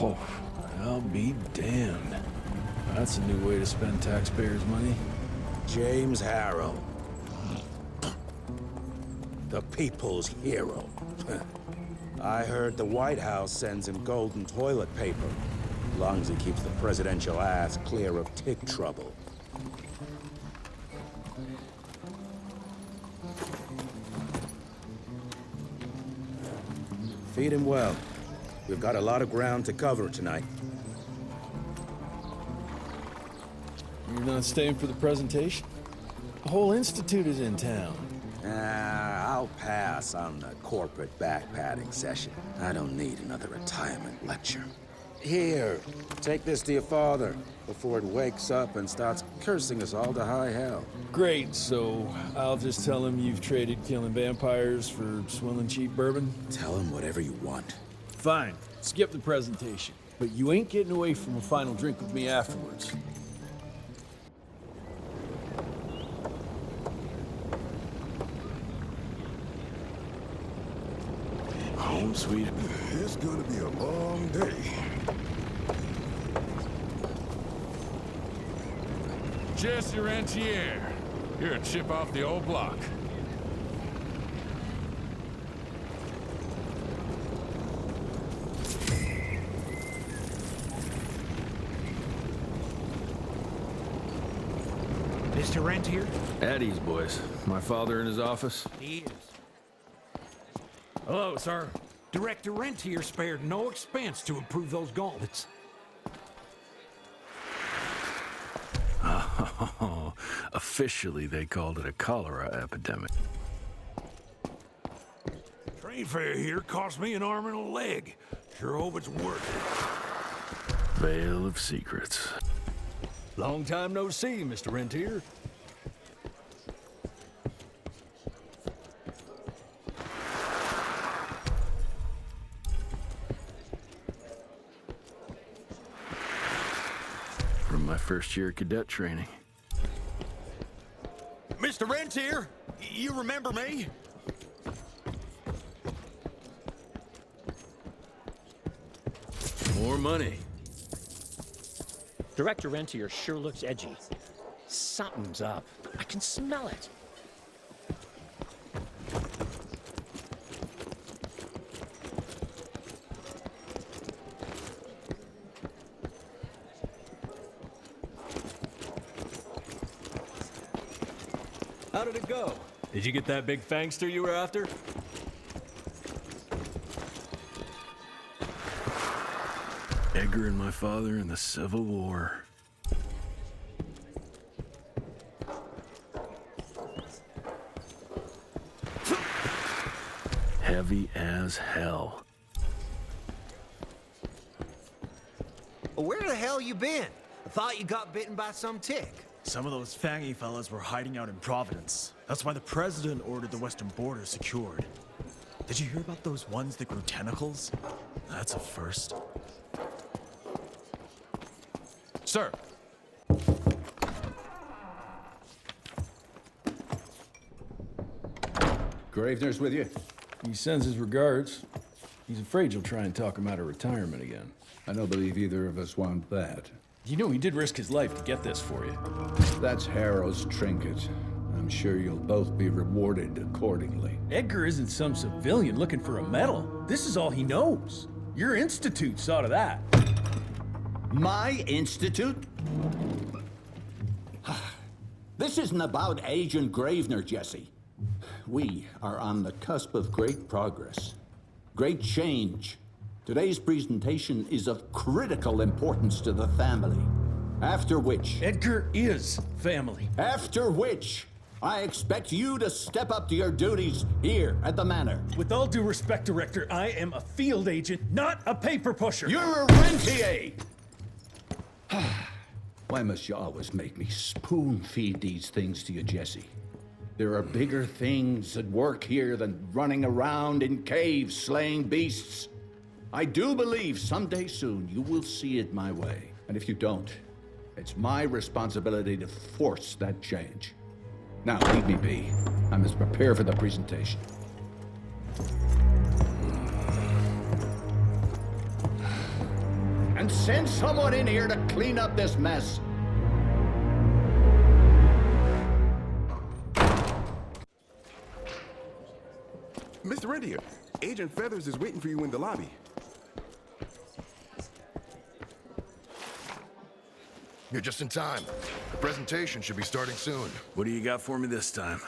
Oh, I'll be damned. That's a new way to spend taxpayers' money. James Harrow. The people's hero. I heard the White House sends him golden toilet paper. As long as he keeps the presidential ass clear of tick trouble. Feed him well. We've got a lot of ground to cover tonight. You're not staying for the presentation? The whole institute is in town. I'll pass on the corporate backpatting session. I don't need another retirement lecture. Here, take this to your father before it wakes up and starts cursing us all to high hell. Great, so I'll just tell him you've traded killing vampires for swilling cheap bourbon? Tell him whatever you want. Fine, skip the presentation. But you ain't getting away from a final drink with me afterwards. Home sweet. It's gonna be a long day. Jesse Rentier. You're a chip off the old block. Mr. Rentier? At ease, boys. My father in his office. He is. Hello, sir. Director Rentier spared no expense to improve those gauntlets. Oh, officially they called it a cholera epidemic. Train fare here cost me an arm and a leg. Sure hope it's worth it. Veil of secrets. Long time no see, Mr. Rentier. From my first year of cadet training. Mr. Rentier, you remember me? More money. Director Rentier sure looks edgy. Something's up. I can smell it. How did it go? Did you get that big fangster you were after? Edgar and my father in the Civil War. Heavy as hell. Where the hell you been? I thought you got bitten by some tick. Some of those fangy fellas were hiding out in Providence. That's why the president ordered the western border secured. Did you hear about those ones that grew tentacles? That's a first. Sir. Gravener's with you? He sends his regards. He's afraid you'll try and talk him out of retirement again. I don't believe either of us want that. You know he did risk his life to get this for you. That's Harrow's trinket. I'm sure you'll both be rewarded accordingly. Edgar isn't some civilian looking for a medal. This is all he knows. Your institute saw to that. My institute? This isn't about Agent Gravener, Jesse. We are on the cusp of great progress, great change. Today's presentation is of critical importance to the family. After which... Edgar is family. After which, I expect you to step up to your duties here at the Manor. With all due respect, Director, I am a field agent, not a paper pusher. You're a rentier! Why must you always make me spoon-feed these things to you, Jesse? There are bigger things at work here than running around in caves slaying beasts. I do believe someday soon you will see it my way. And if you don't, it's my responsibility to force that change. Now, leave me be. I must prepare for the presentation. and send someone in here to clean up this mess. Mr. Rentier, Agent Feathers is waiting for you in the lobby. You're just in time. The presentation should be starting soon. What do you got for me this time?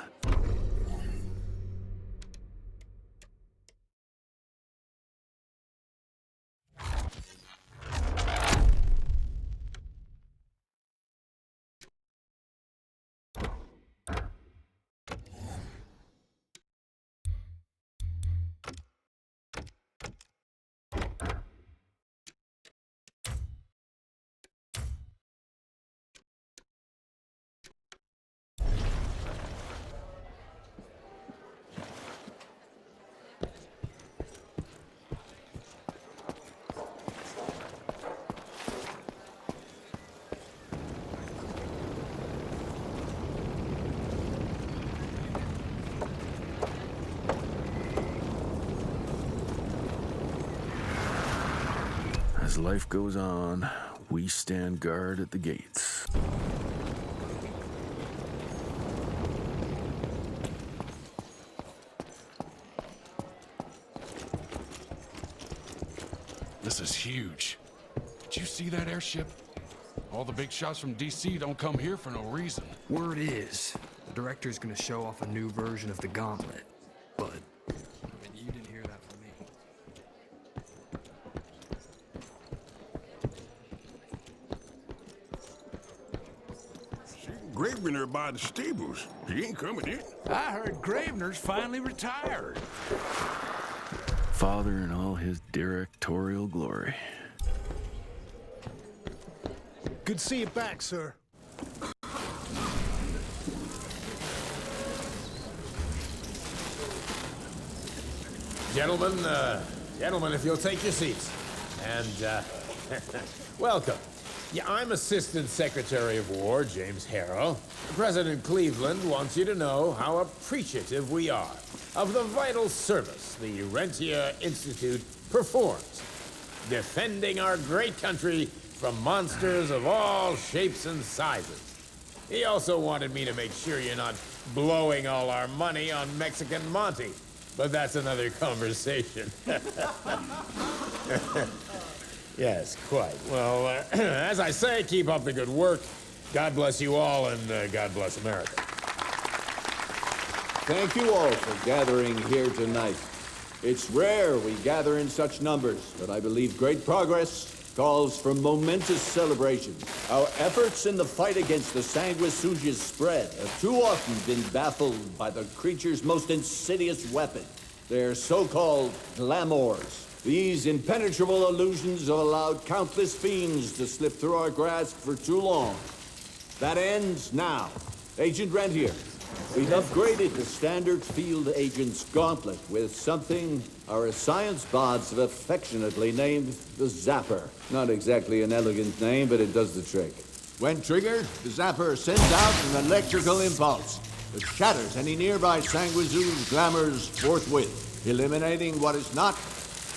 As life goes on, we stand guard at the gates. This is huge. Did you see that airship? All the big shots from DC don't come here for no reason. Word is, the director's gonna show off a new version of the gauntlet. But, you didn't hear that from me. Gravener by the stables. He ain't coming in. I heard Gravener's finally retired. Father in all his directorial glory. Good to see you back, sir. Gentlemen, if you'll take your seats. And, welcome. Yeah, I'm Assistant Secretary of War, James Harrow. President Cleveland wants you to know how appreciative we are of the vital service the Rentier Institute performs, defending our great country from monsters of all shapes and sizes. He also wanted me to make sure you're not blowing all our money on Mexican Monty, but that's another conversation. Yes, quite. Well, as I say, keep up the good work. God bless you all, and God bless America. Thank you all for gathering here tonight. It's rare we gather in such numbers, but I believe great progress calls for momentous celebration. Our efforts in the fight against the sanguisuga's spread have too often been baffled by the creature's most insidious weapon, their so-called glamours. These impenetrable illusions have allowed countless fiends to slip through our grasp for too long. That ends now. Agent Rentier, we've upgraded the standard field agent's gauntlet with something our science bots have affectionately named the Zapper. Not exactly an elegant name, but it does the trick. When triggered, the Zapper sends out an electrical impulse that shatters any nearby sanguisuga's glamours forthwith, eliminating what is not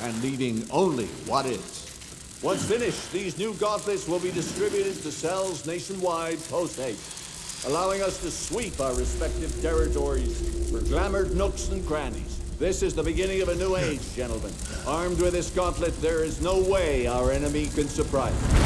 and leaving only what is. Once finished, these new gauntlets will be distributed to cells nationwide post-haste, allowing us to sweep our respective territories for glamored nooks and crannies. This is the beginning of a new age, gentlemen. Armed with this gauntlet, there is no way our enemy can surprise us.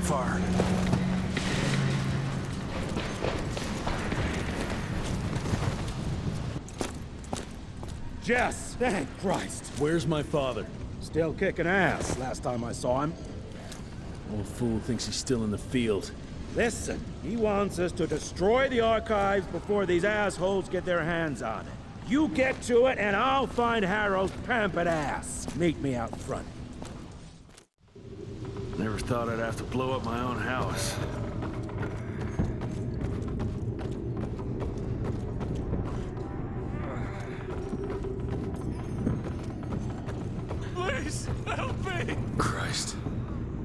far. Jess, thank Christ. Where's my father? Still kicking ass, last time I saw him. Old fool thinks he's still in the field. Listen, he wants us to destroy the archives before these assholes get their hands on it. You get to it, and I'll find Harold's pampered ass. Meet me out front. Never thought I'd have to blow up my own house. Please, help me! Christ,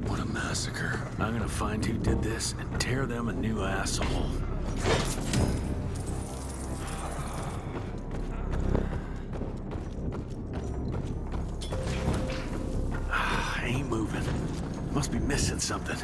what a massacre. I'm gonna find who did this and tear them a new asshole. Ain't moving. Must be missing something.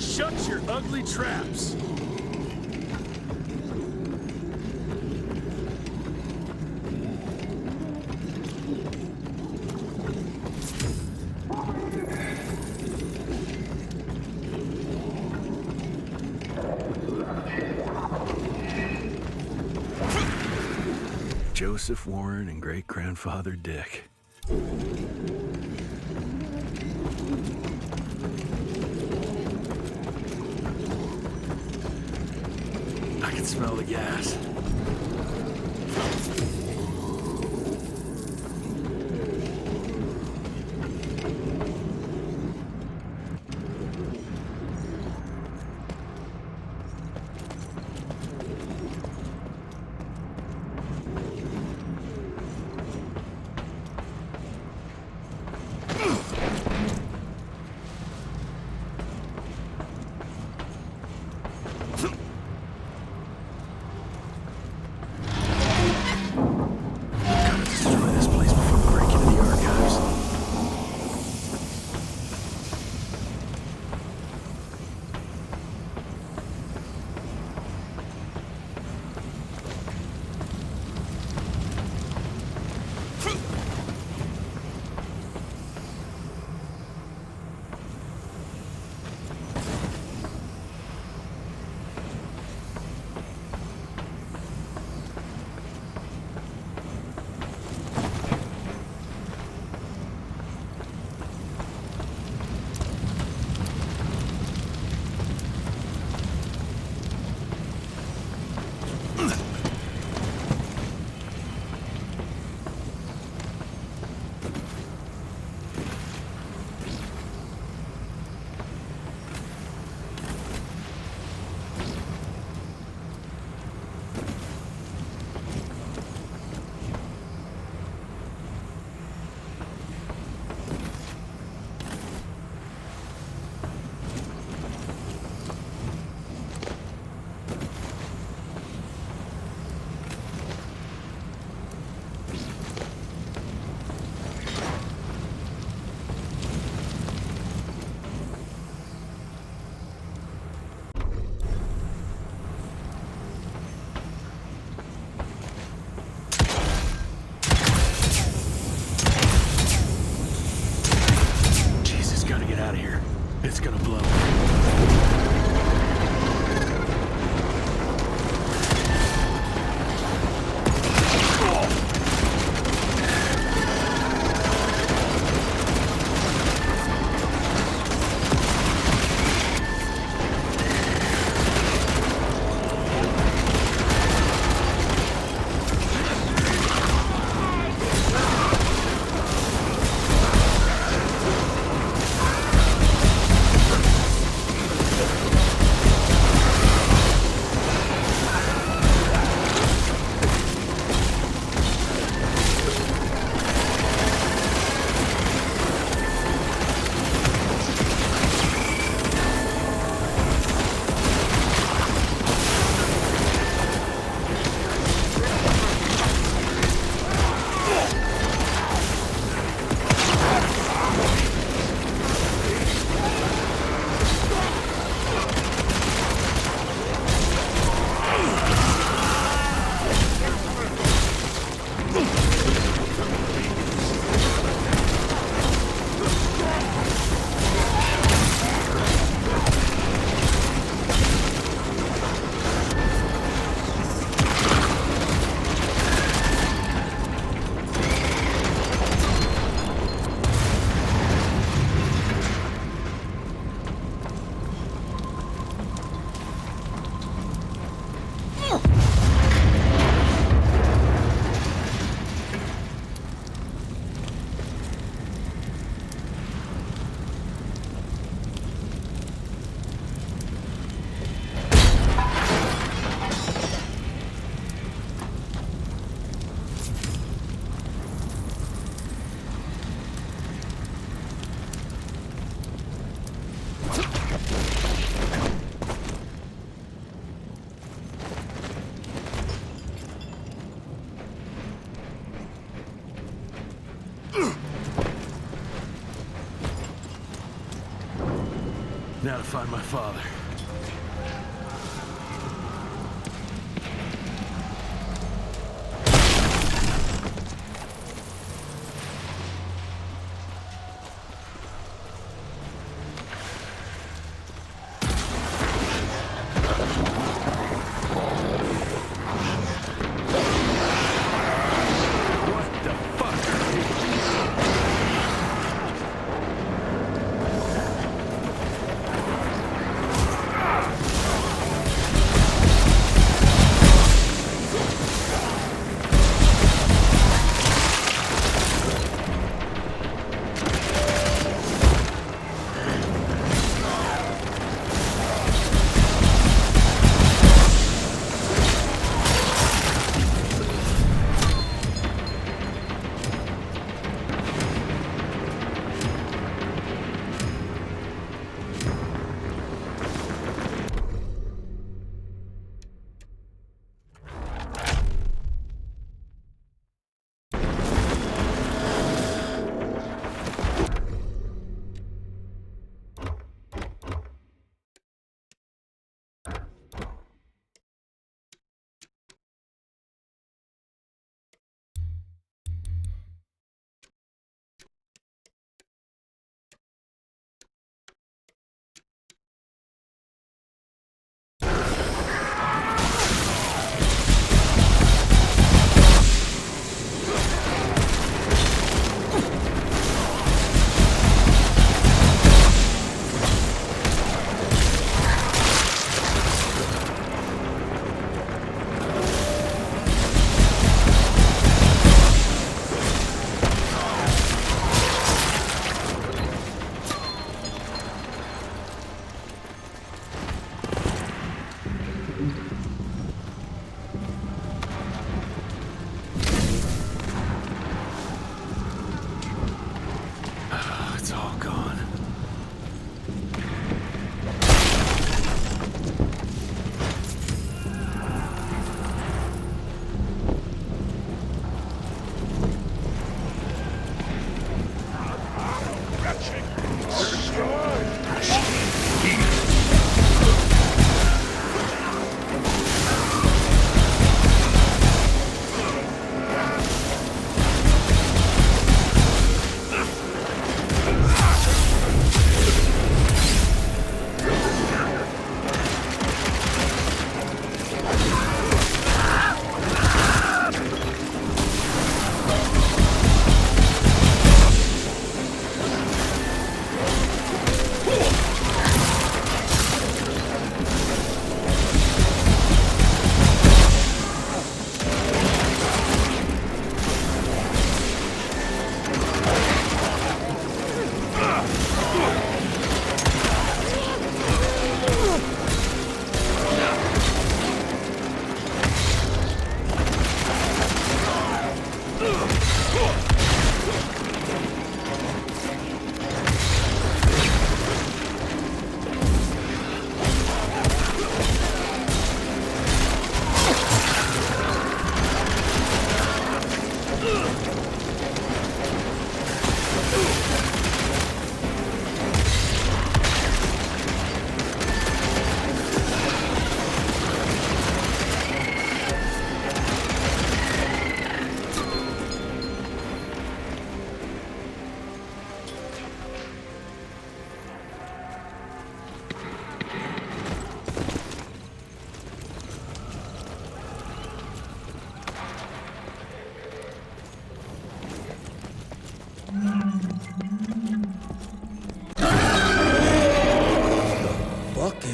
Shut your ugly traps! Joseph Warren and great-grandfather Dick. I can smell the gas. It's gonna blow. Now to find my father.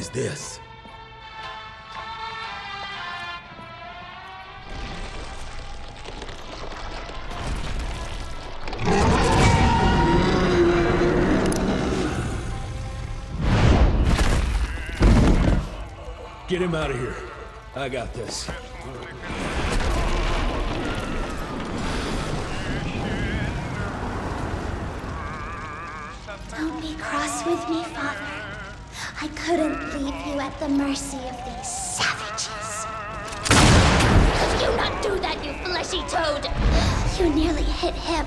is this? Get him out of here. I got this. Don't be cross with me, Father. I couldn't leave you at the mercy of these savages. Could you not do that, you fleshy toad? You nearly hit him.